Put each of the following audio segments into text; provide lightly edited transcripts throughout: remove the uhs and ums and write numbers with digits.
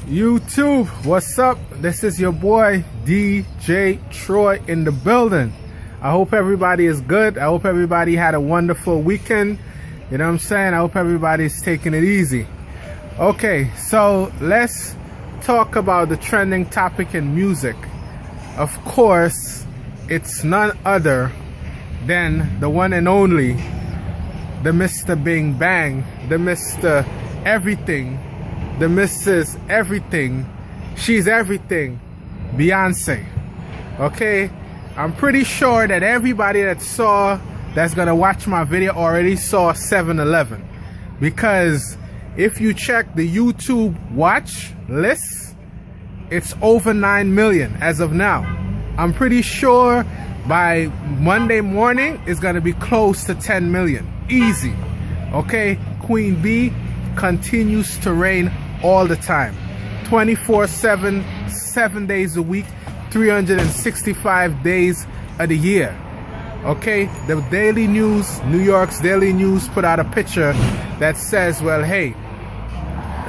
YouTube, what's up? This is your boy DJ Troy in the building. I hope everybody is good. I hope everybody had a wonderful weekend. You know what I'm saying? I hope everybody's taking it easy. Okay, so let's talk about the trending topic in music. Of course, it's none other than the one and only, the Mr. Bing Bang, the Mr. Everything, the Mrs. Everything, she's everything, Beyonce. Okay, I'm pretty sure that everybody that's gonna watch my video already saw 7-Eleven, because if you check the YouTube watch list, it's over 9 million as of now. I'm pretty sure by Monday morning it's gonna be close to 10 million, easy. Okay, Queen B continues to reign all the time, 24/7, 7 days a week, 365 days of the year. Okay, the Daily News, New York's Daily News, put out a picture that says, well, hey,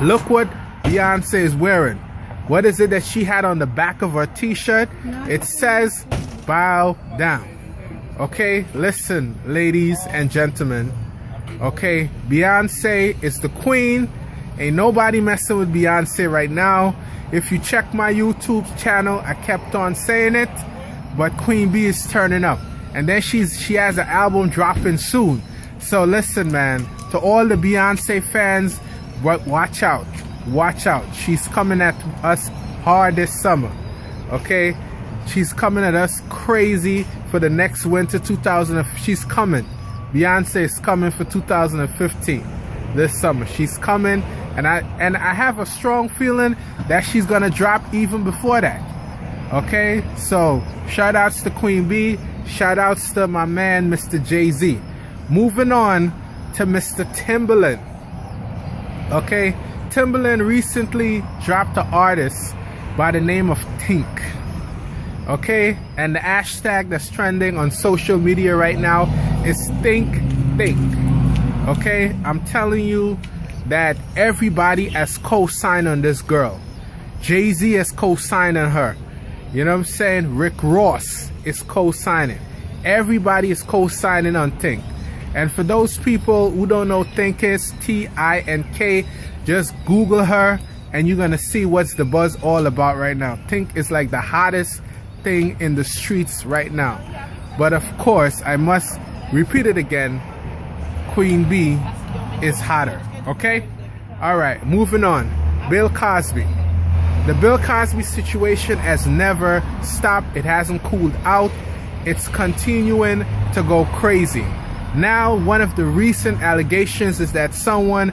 look what Beyonce is wearing. What is it that she had on the back of her t-shirt? It says, bow down. Okay, listen, ladies and gentlemen. Okay, Beyonce is the queen. Ain't nobody messing with Beyonce right now. If you check my YouTube channel, I kept on saying it, but Queen B is turning up. And then she has an album dropping soon. So listen, man, to all the Beyonce fans, watch out. Watch out. She's coming at us hard this summer. Okay? She's coming at us crazy for the next winter. She's coming. Beyonce is coming for 2015 this summer. She's coming, and I have a strong feeling that she's gonna drop even before that. Okay, so shout outs to Queen B, shout outs to my man Mr. Jay-Z. Moving on to Mr. Timbaland. Okay, Timbaland recently dropped an artist by the name of Tink. Okay, and the hashtag that's trending on social media right now is Think. Okay, I'm telling you that everybody has co-signed on this girl. Jay-Z has co-signed on her. You know what I'm saying? Rick Ross is co-signing. Everybody is co-signing on Tink. And for those people who don't know Tink is, T-I-N-K, just Google her and you're gonna see what's the buzz all about right now. Tink is like the hottest thing in the streets right now. But of course, I must repeat it again, Queen B is hotter. Okay, all right, moving on. Bill Cosby. The Bill Cosby situation has never stopped. It hasn't cooled out. It's continuing to go crazy. Now, one of the recent allegations is that someone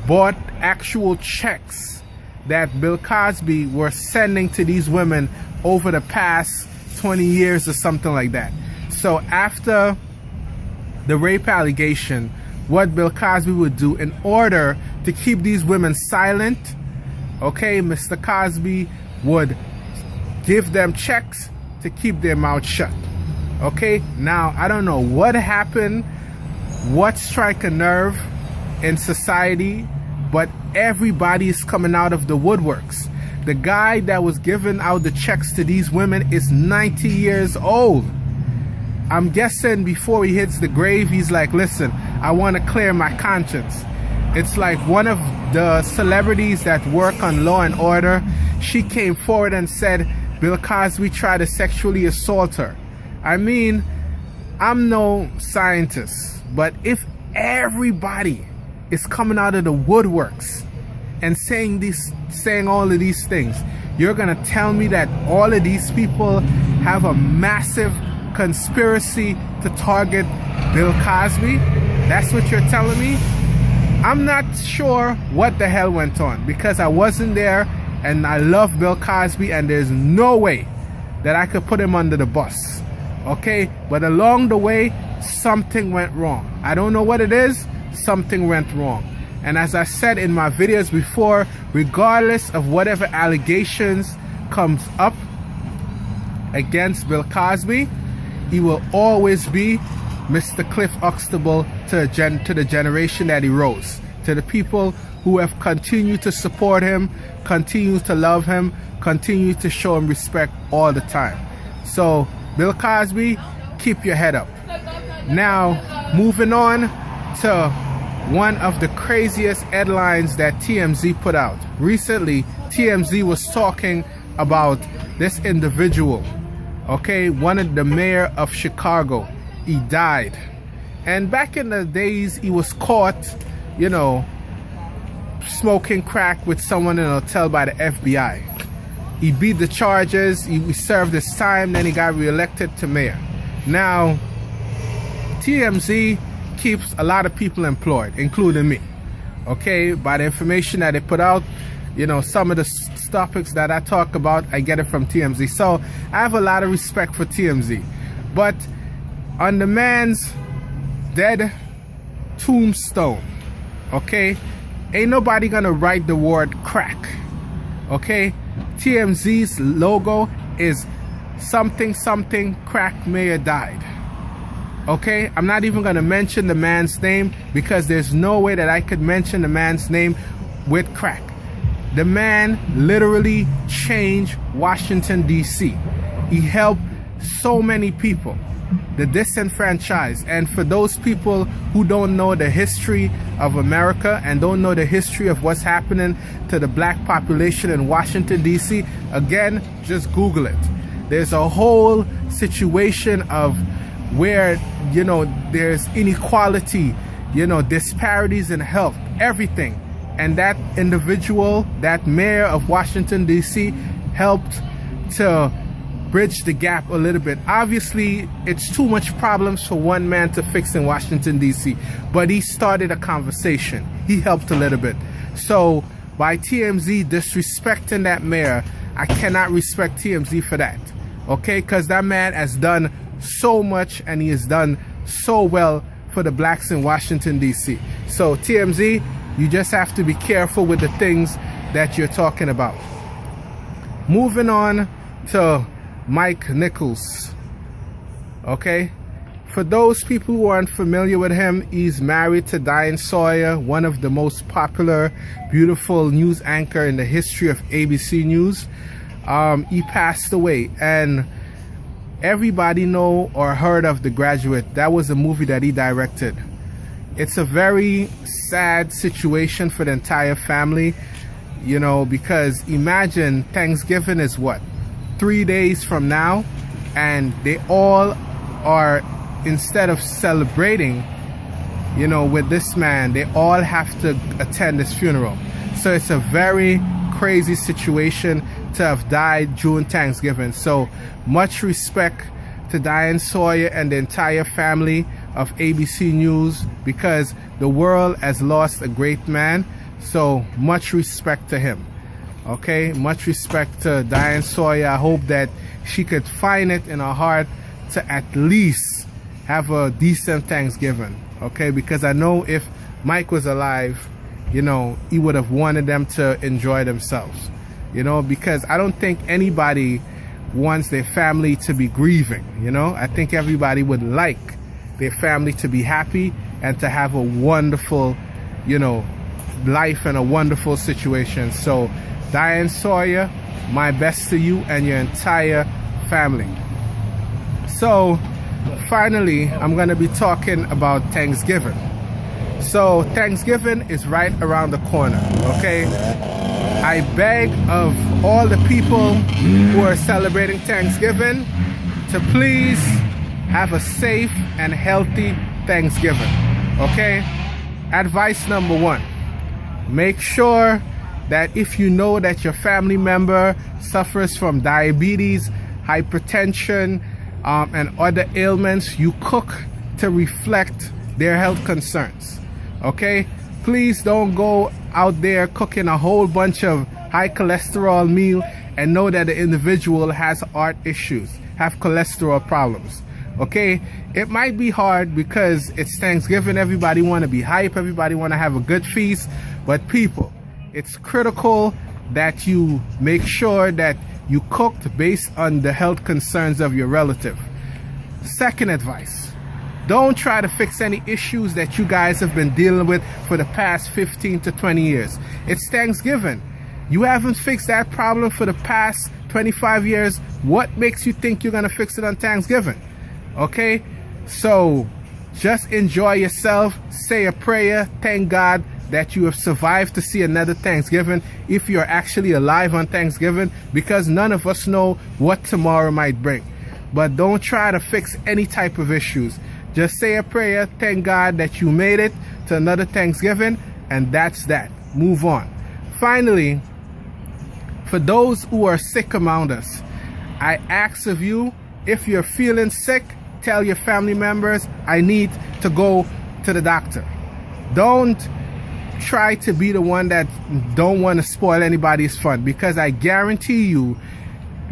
bought actual checks that Bill Cosby were sending to these women over the past 20 years or something like that. So after the rape allegation, what Bill Cosby would do in order to keep these women silent, okay, Mr. Cosby would give them checks to keep their mouth shut. Okay, now I don't know what happened, what struck a nerve in society, but everybody is coming out of the woodworks. The guy that was giving out the checks to these women is 90 years old. I'm guessing before he hits the grave, he's like, listen, I want to clear my conscience. It's like one of the celebrities that work on Law and Order. She came forward and said Bill Cosby tried to sexually assault her. I mean, I'm no scientist, but if everybody is coming out of the woodworks and saying all of these things, you're gonna tell me that all of these people have a massive conspiracy to target Bill Cosby? That's what you're telling me? I'm not sure what the hell went on, because I wasn't there, and I love Bill Cosby, and there's no way that I could put him under the bus. Okay, but along the way, something went wrong. I don't know what it is. Something went wrong. And as I said in my videos before, regardless of whatever allegations comes up against Bill Cosby, he will always be Mr. Cliff Huxtable to the generation that he rose, to the people who have continued to support him, continue to love him, continue to show him respect all the time. So Bill Cosby, keep your head up. Now, moving on to one of the craziest headlines that TMZ put out. Recently, TMZ was talking about this individual, okay, one of the mayor of Chicago. He died. And back in the days, he was caught, you know, smoking crack with someone in a hotel by the FBI. He beat the charges, he served his time, then he got reelected to mayor. Now, TMZ keeps a lot of people employed, including me, okay? By the information that they put out, you know, some of the topics that I talk about, I get it from TMZ. So I have a lot of respect for TMZ. But on the man's dead tombstone, okay, ain't nobody gonna write the word crack, okay? TMZ's logo is something something crack mayor died. Okay, I'm not even gonna mention the man's name because there's no way that I could mention the man's name with crack. The man literally changed Washington, D.C. He helped so many people, the disenfranchised. And for those people who don't know the history of America and don't know the history of what's happening to the black population in Washington, D.C., again, just Google it. There's a whole situation of where, you know, there's inequality, you know, disparities in health, everything. And that individual, that mayor of Washington, D.C., helped to bridge the gap a little bit. Obviously, it's too much problems for one man to fix in Washington, D.C., but he started a conversation. He helped a little bit. So by TMZ disrespecting that mayor, I cannot respect TMZ for that, okay? Because that man has done so much and he has done so well for the blacks in Washington, D.C. So TMZ, you just have to be careful with the things that you're talking about. Moving on to Mike Nichols, okay? For those people who aren't familiar with him, he's married to Diane Sawyer, one of the most popular, beautiful news anchor in the history of ABC News. He passed away, and everybody know or heard of The Graduate. That was a movie that he directed. It's a very sad situation for the entire family, you know, because imagine Thanksgiving is what, 3 days from now, and they all are, instead of celebrating, you know, with this man, they all have to attend his funeral. So it's a very crazy situation to have died during Thanksgiving. So much respect to Diane Sawyer and the entire family of ABC News, because the world has lost a great man. So much respect to him. Okay, much respect to Diane Sawyer. I hope that she could find it in her heart to at least have a decent Thanksgiving. Okay, because I know if Mike was alive, you know, he would have wanted them to enjoy themselves. You know, because I don't think anybody wants their family to be grieving. You know, I think everybody would like their family to be happy and to have a wonderful, you know, life and a wonderful situation. So Diane Sawyer, my best to you and your entire family. So finally, I'm going to be talking about Thanksgiving. So Thanksgiving is right around the corner, okay? I beg of all the people who are celebrating Thanksgiving to please have a safe and healthy Thanksgiving, okay? Advice number one, make sure that if you know that your family member suffers from diabetes, hypertension, and other ailments, you cook to reflect their health concerns, okay? Please don't go out there cooking a whole bunch of high cholesterol meal and know that the individual has heart issues, have cholesterol problems, okay? It might be hard because it's Thanksgiving, everybody want to be hype, everybody want to have a good feast, but people, it's critical that you make sure that you cooked based on the health concerns of your relative. Second advice, Don't try to fix any issues that you guys have been dealing with for the past 15 to 20 years. It's Thanksgiving. You haven't fixed that problem for the past 25 years. What makes you think you're gonna fix it on Thanksgiving? Okay, so just enjoy yourself, say a prayer, thank God that you have survived to see another Thanksgiving, if you're actually alive on Thanksgiving, because none of us know what tomorrow might bring. But don't try to fix any type of issues. Just say a prayer, thank God that you made it to another Thanksgiving, and that's that. Move on. Finally, for those who are sick among us, I ask of you, if you're feeling sick, tell your family members, I need to go to the doctor. Don't try to be the one that don't want to spoil anybody's fun, because I guarantee you,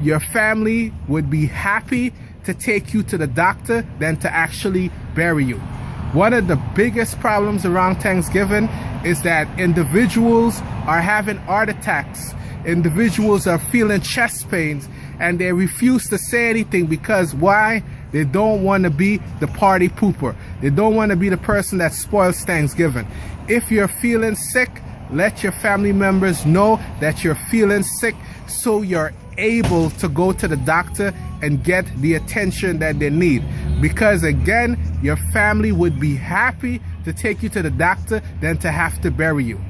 your family would be happy to take you to the doctor than to actually bury you. One of the biggest problems around Thanksgiving is that individuals are having heart attacks. Individuals are feeling chest pains, and they refuse to say anything because why? They don't want to be the party pooper. They don't want to be the person that spoils Thanksgiving. If you're feeling sick, let your family members know that you're feeling sick, so you're able to go to the doctor and get the attention that they need. Because again, your family would be happy to take you to the doctor than to have to bury you.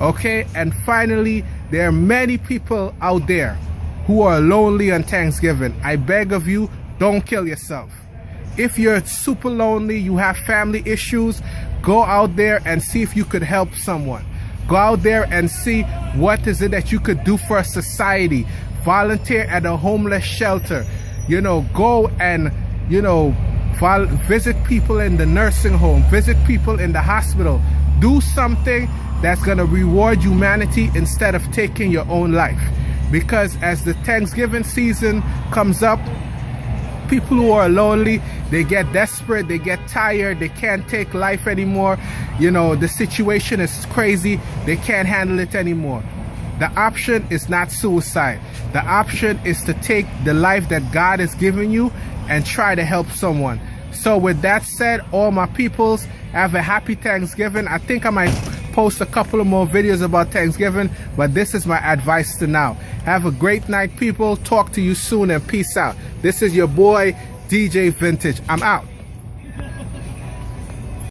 Okay, and finally, there are many people out there who are lonely on Thanksgiving. I beg of you, don't kill yourself. If you're super lonely, you have family issues, go out there and see if you could help someone. Go out there and see what is it that you could do for a society. Volunteer at a homeless shelter. You know, go and, you know, visit people in the nursing home, visit people in the hospital. Do something that's going to reward humanity instead of taking your own life. Because as the Thanksgiving season comes up, people who are lonely, they get desperate, they get tired, they can't take life anymore. You know, the situation is crazy, they can't handle it anymore. The option is not suicide. The option is to take the life that God has given you and try to help someone. So with that said, all my peoples, have a happy Thanksgiving. I think I might post a couple of more videos about Thanksgiving, but this is my advice to now. Have a great night, people. Talk to you soon and peace out. This is your boy DJ Vintage. I'm out.